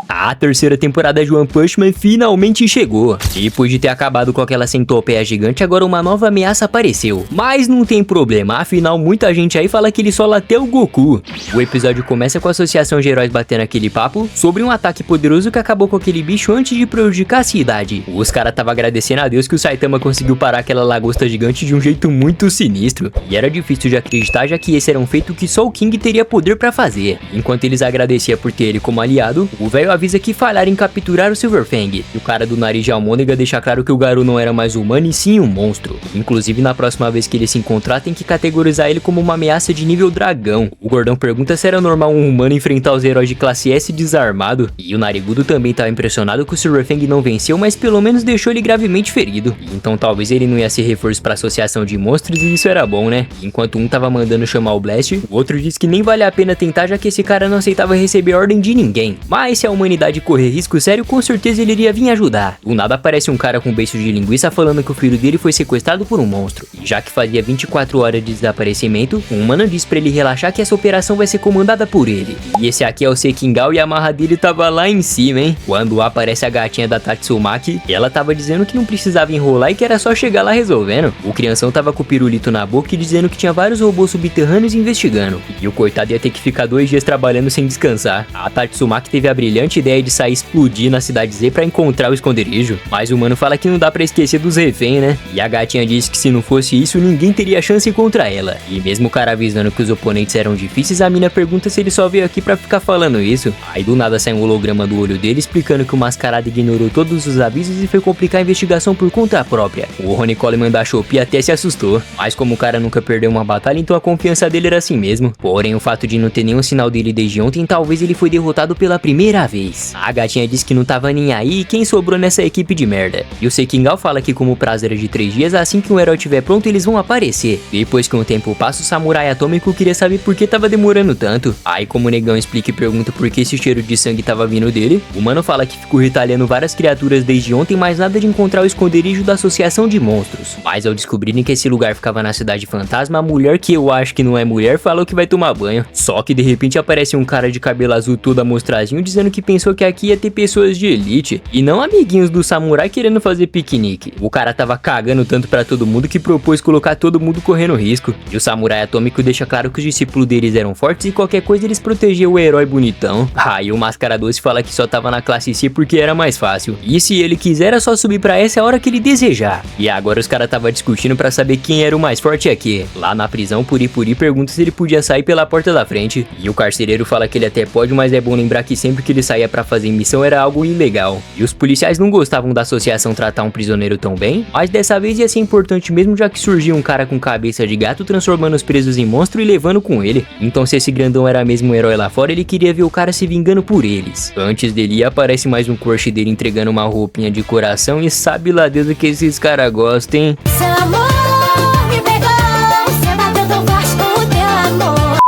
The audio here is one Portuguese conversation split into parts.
A terceira temporada de One Punch Man finalmente chegou. Depois de ter acabado com aquela centopeia gigante, agora uma nova ameaça apareceu. Mas não tem problema, afinal muita gente aí fala que ele sola até o Goku. O episódio começa com a associação de heróis batendo aquele papo sobre um ataque poderoso que acabou com aquele bicho antes de prejudicar a cidade. Os caras tava agradecendo a Deus que o Saitama conseguiu parar aquela lagosta gigante de um jeito muito sinistro. E era difícil de acreditar, já que esse era um feito que só o King teria poder pra fazer. Enquanto eles agradeciam por ter ele como aliado, o velho avisa que falharam em capturar o Silver Fang. E o cara do nariz de almôndega deixa claro que o Garou não era mais humano e sim um monstro. Inclusive, na próxima vez que ele se encontrar, tem que categorizar ele como uma ameaça de nível dragão. O gordão pergunta se era normal um humano enfrentar os heróis de classe S desarmado. E o narigudo também estava impressionado que o Silver Fang não venceu, mas pelo menos deixou ele gravemente ferido. Então talvez ele não ia ser reforço pra associação de monstros e isso era bom, né? Enquanto um tava mandando chamar o Blast, o outro disse que nem vale a pena tentar, já que esse cara não aceitava receber ordem de ninguém. Mas se a humanidade correr risco sério, com certeza ele iria vir ajudar. Do nada aparece um cara com beiço de linguiça falando que o filho dele foi sequestrado por um monstro. E já que fazia 24 horas de desaparecimento, um humano disse pra ele relaxar que essa operação vai ser comandada por ele. E esse aqui é o Sekingao e a marra dele tava lá em cima, hein? Quando aparece a gatinha da Tatsumaki, ela tava dizendo que não precisava enrolar e que era só chegar lá resolvendo. O crianção tava com o pirulito na boca e dizendo que tinha vários robôs subterrâneos investigando. E o coitado ia ter que ficar 2 dias trabalhando sem descansar. A Tatsumaki teve a brilhante ideia de sair explodir na cidade Z pra encontrar o esconderijo. Mas o mano fala que não dá pra esquecer dos reféns, né? E a gatinha disse que se não fosse isso, ninguém teria chance contra ela. E mesmo o cara avisando que os oponentes eram difíceis, a mina pergunta se ele só veio aqui pra ficar falando isso. Aí do nada sai um holograma do olho dele explicando que o mascarado ignorou todos os avisos e foi complicar a investigação por conta própria. O Ronnie Coleman da Shopee até se assustou. Mas como o cara nunca perdeu uma batalha, então a confiança dele era assim mesmo. Porém, o fato de não ter nenhum sinal dele desde ontem, talvez ele foi derrotado pela primeira vez. A gatinha disse que não tava nem aí e quem sobrou nessa equipe de merda. E o Sekingao fala que como o prazo era de 3 dias, assim que um herói estiver pronto, eles vão aparecer. Depois que um tempo passa, o samurai atômico queria saber por que tava demorando tanto. Aí como o negão explica e pergunta por que esse cheiro de sangue tava vindo dele, o mano fala que ficou retalhando várias criaturas desde ontem, mas nada de encontrar o esconderijo da associação de monstros. Mas ao descobrirem que esse lugar ficava na cidade fantasma, a mulher, que eu acho que não é mulher, falou que vai tomar banho. Só que de repente aparece um cara de cabelo azul todo amostrazinho dizendo que pensou que aqui ia ter pessoas de elite e não amiguinhos do samurai querendo fazer piquenique. O cara tava cagando tanto pra todo mundo que propôs colocar todo mundo correndo risco. E o samurai atômico deixa claro que os discípulos deles eram fortes e qualquer coisa eles protegiam o herói bonitão. Aí o Máscara Doce fala que só tava na classe C porque era mais fácil. E se ele quiser é só subir pra essa a hora que ele desejar. E agora os caras tava discutindo pra saber quem era o mais forte aqui. Lá na prisão, Puri pergunta se ele podia sair pela porta da frente. E o carcereiro fala que ele até pode, mas é bom lembrar que sempre que ele saía pra fazer missão era algo ilegal. E os policiais não gostavam da associação tratar um prisioneiro tão bem, mas dessa vez ia ser importante mesmo, já que surgia um cara com cabeça de gato transformando os presos em monstro e levando com ele. Então se esse grandão era mesmo um herói lá fora, ele queria ver o cara se vingando por eles. Antes dele aparece mais um crush dele entregando uma roupinha de coração e sabe lá Deus o que esses caras gostam, hein? Seu amor me pegou, você bateu tão forte com o teu amor.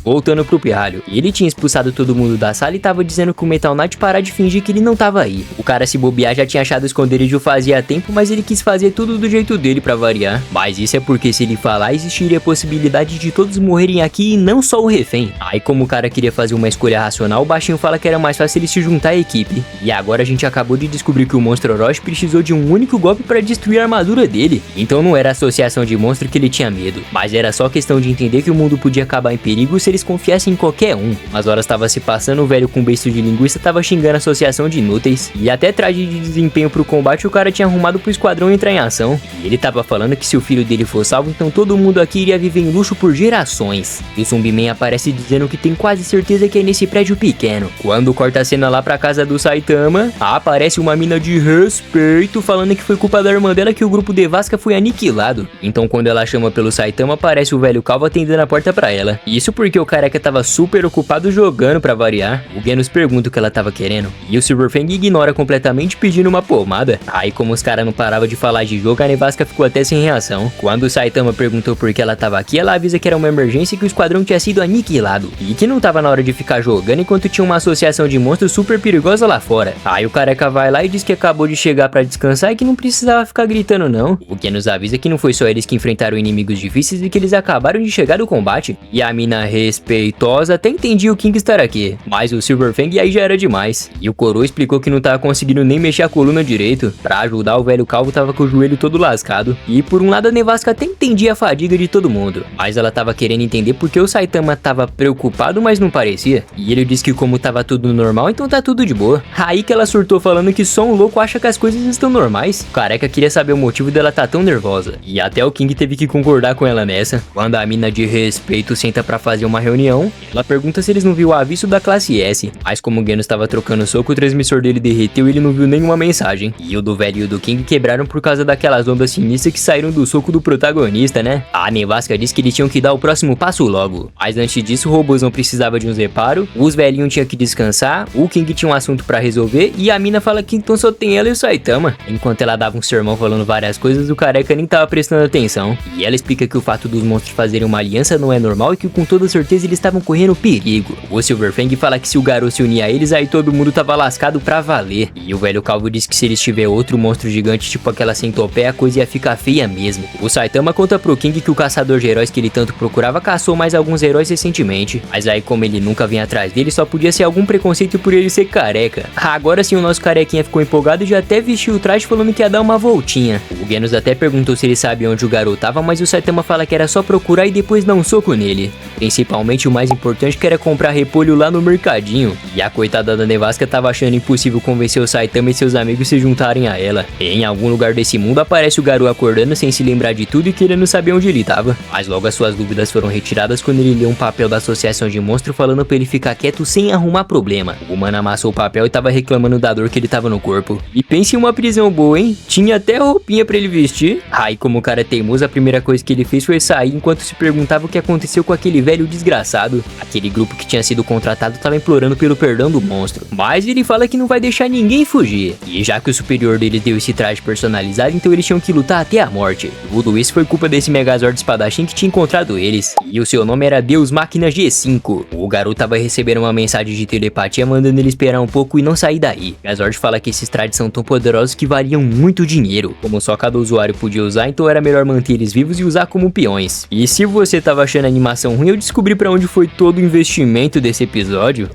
Voltando pro pirralho, ele tinha expulsado todo mundo da sala e tava dizendo com o Metal Knight parar de fingir que ele não tava aí. O cara se bobear já tinha achado o esconderijo fazia tempo, mas ele quis fazer tudo do jeito dele pra variar. Mas isso é porque se ele falar, existiria a possibilidade de todos morrerem aqui e não só o refém. Aí como o cara queria fazer uma escolha racional, o baixinho fala que era mais fácil ele se juntar à equipe. E agora a gente acabou de descobrir que o monstro Orochi precisou de um único golpe pra destruir a armadura dele. Então não era a associação de monstro que ele tinha medo, mas era só questão de entender que o mundo podia acabar em perigo se eles confiassem em qualquer um. As horas tava se passando, o velho com beiço de linguiça tava xingando a associação de inúteis. E até traje de desempenho pro combate o cara tinha arrumado pro esquadrão entrar em ação. E ele tava falando que se o filho dele for salvo, então todo mundo aqui iria viver em luxo por gerações. E o Zumbiman aparece dizendo que tem quase certeza que é nesse prédio pequeno. Quando corta a cena lá pra casa do Saitama, aparece uma mina de respeito falando que foi culpa da irmã dela que o grupo Devasca foi aniquilado. Então quando ela chama pelo Saitama, aparece o velho calvo atendendo a porta pra ela. Isso porque o careca tava super ocupado jogando pra variar. O Genos pergunta o que ela tava querendo e o Silver Fang ignora completamente pedindo uma pomada. Aí como os caras não paravam de falar de jogo, a Nevasca ficou até sem reação. Quando o Saitama perguntou por que ela tava aqui, ela avisa que era uma emergência e que o esquadrão tinha sido aniquilado. E que não tava na hora de ficar jogando enquanto tinha uma associação de monstros super perigosa lá fora. Aí o careca vai lá e diz que acabou de chegar pra descansar e que não precisava ficar gritando não. O Genos avisa que não foi só eles que enfrentaram inimigos difíceis e que eles acabaram de chegar do combate. E a mina respeitosa, até entendia o King estar aqui, mas o Silverfang aí já era demais. E o Coroa explicou que não tava conseguindo nem mexer a coluna direito. Pra ajudar, o velho calvo tava com o joelho todo lascado. E por um lado a Nevasca até entendia a fadiga de todo mundo, mas ela tava querendo entender porque o Saitama tava preocupado, mas não parecia. E ele disse que como tava tudo normal, então tá tudo de boa. Aí que ela surtou falando que só um louco acha que as coisas estão normais. O careca queria saber o motivo dela tá tão nervosa. E até o King teve que concordar com ela nessa. Quando a mina de respeito senta pra fazer uma reunião, ela pergunta se eles não viu o aviso da classe S. Mas como o Genos tava trocando soco, o transmissor dele derreteu e ele não viu nenhuma mensagem. E o do velho e o do King quebraram por causa daquelas ondas sinistras que saíram do soco do protagonista, né? A Nevasca disse que eles tinham que dar o próximo passo logo. Mas antes disso, o robôzão precisava de uns reparos, os velhinhos tinham que descansar, o King tinha um assunto pra resolver e a mina fala que então só tem ela e o Saitama. Enquanto ela dava um sermão falando várias coisas, o careca nem tava prestando atenção. E ela explica que o fato dos monstros fazerem uma aliança não é normal e que com toda certeza eles estavam correndo perigo. O Silverfang fala que se o garoto se unir a eles, aí todo mundo tava lascado pra valer. E o velho calvo diz que se eles tiver outro monstro gigante tipo aquela centopeia, a coisa ia ficar feia mesmo. O Saitama conta pro King que o caçador de heróis que ele tanto procurava caçou mais alguns heróis recentemente. Mas aí como ele nunca vinha atrás dele, só podia ser algum preconceito por ele ser careca. Agora sim o nosso carequinha ficou empolgado e já até vestiu o traje falando que ia dar uma voltinha. O Genos até perguntou se ele sabia onde o garoto tava, mas o Saitama fala que era só procurar e depois dar um soco nele. Principalmente o mais importante que era comprar repolho lá no mercadinho. E a coitada da Nevasca tava achando impossível convencer o Saitama e seus amigos se juntarem a ela. Em algum lugar desse mundo aparece o garoto acordando sem se lembrar de tudo e querendo saber onde ele tava. Mas logo as suas dúvidas foram retiradas quando ele leu um papel da associação de monstros falando pra ele ficar quieto sem arrumar problema. O humano amassou o papel e tava reclamando da dor que ele tava no corpo. E pense em uma prisão boa, hein? Tinha até roupinha pra ele vestir. Aí como o cara é teimoso, a primeira coisa que ele fez foi sair enquanto se perguntava o que aconteceu com aquele velho desgraçado. Aquele grupo que tinha sido contratado tava implorando pelo perdão do monstro. Mas ele fala que não vai deixar ninguém fugir. E já que o superior deles deu esse traje personalizado, então eles tinham que lutar até a morte. Tudo isso foi culpa desse Megazord espadachim que tinha encontrado eles. E o seu nome era Deus Máquina G5. O garoto tava recebendo uma mensagem de telepatia mandando ele esperar um pouco e não sair daí. Megazord fala que esses trajes são tão poderosos que valiam muito dinheiro. Como só cada usuário podia usar, então era melhor manter eles vivos e usar como peões. E se você tava achando a animação ruim, eu descobri pra onde foi todo o investimento desse episódio.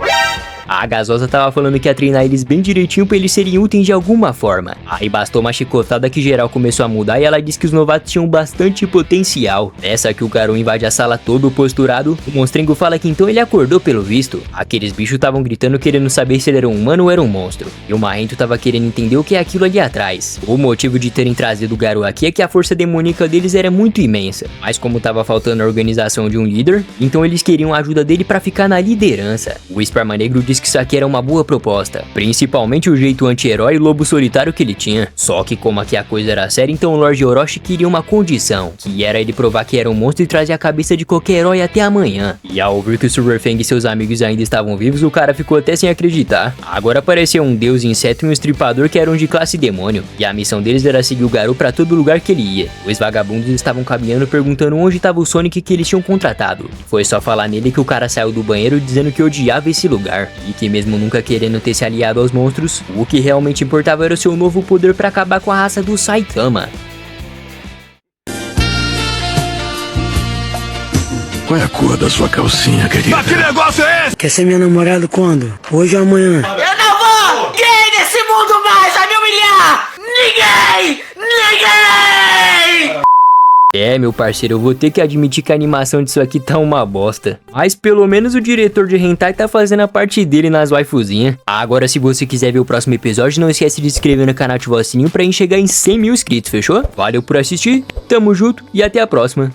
A Gasosa tava falando que ia treinar eles bem direitinho pra eles serem úteis de alguma forma. Aí bastou uma chicotada que geral começou a mudar e ela disse que os novatos tinham bastante potencial. Nessa que o Garou invade a sala todo posturado, o monstrengo fala que então ele acordou pelo visto. Aqueles bichos estavam gritando querendo saber se ele era um humano ou era um monstro. E o Marrento tava querendo entender o que é aquilo ali atrás. O motivo de terem trazido o Garou aqui é que a força demoníaca deles era muito imensa. Mas como tava faltando a organização de um líder, então eles queriam a ajuda dele pra ficar na liderança. O Sparma Negro disse que isso aqui era uma boa proposta, principalmente o jeito anti-herói e lobo solitário que ele tinha. Só que como aqui a coisa era séria, então o Lord Orochi queria uma condição, que era ele provar que era um monstro e trazer a cabeça de qualquer herói até amanhã. E ao ouvir que o Silverfang e seus amigos ainda estavam vivos, o cara ficou até sem acreditar. Agora apareceu um deus inseto e um estripador que eram de classe demônio, e a missão deles era seguir o Garou pra todo lugar que ele ia. Os vagabundos estavam caminhando perguntando onde estava o Sonic que eles tinham contratado. Foi só falar nele que o cara saiu do banheiro dizendo que odiava esse lugar, e que mesmo nunca querendo ter se aliado aos monstros, o que realmente importava era o seu novo poder pra acabar com a raça do Saitama. Qual é a cor da sua calcinha, querida? Que negócio é esse? Quer ser minha namorada quando? Hoje ou amanhã? Eu não vou! Ninguém nesse mundo mais vai me humilhar! Ninguém! Ninguém! É, meu parceiro, eu vou ter que admitir que a animação disso aqui tá uma bosta. Mas pelo menos o diretor de hentai tá fazendo a parte dele nas waifuzinhas. Agora, se você quiser ver o próximo episódio, não esquece de se inscrever no canal e ativar o sininho pra gente chegar em 100 mil inscritos, fechou? Valeu por assistir, tamo junto e até a próxima.